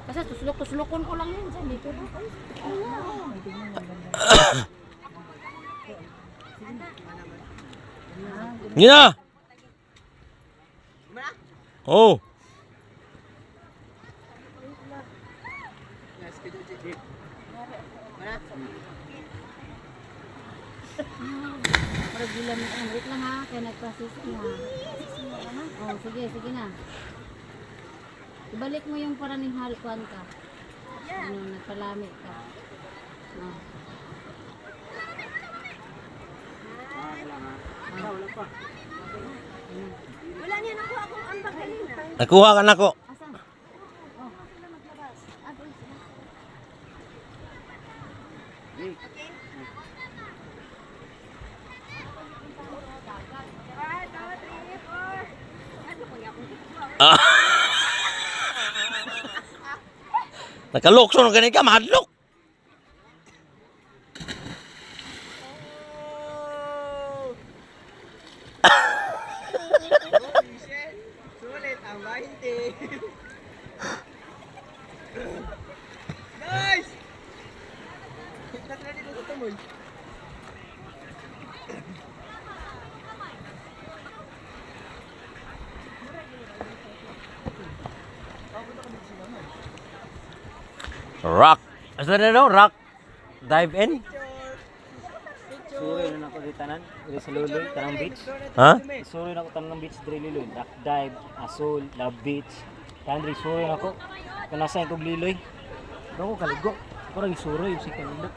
Kasi tuslok-tuslokon ko lang yun dyan dito. Yun na! Oh! Para bilang, wait lang ha, kaya nag-process na. Oh, sige, sige na. Ibalik mo yung para ng halkuan ka. Ano, nagpalamit ka. Oh. Wala niya nakuha akong ambag kanina. Nakuha ka na ko. Asan? Oh. Ah, doon sila. Ah. Nakalokso na ganit ka, mahadlok. Sulit ang 20. Guys! Nasa dito sa tumoy. Rock. Asa na no? Rock. Dive in? Suri na ako dito tanan, diri sa Luloy, Tanang Beach. Ha? Suri na ako Tanang Beach, diri Luloy. Rock dive, Asol, Love Beach. Tanang diri suri na ako. Kung nasa itong Liloy. Doon ko kaligo. Parang isuro yung sikan nito.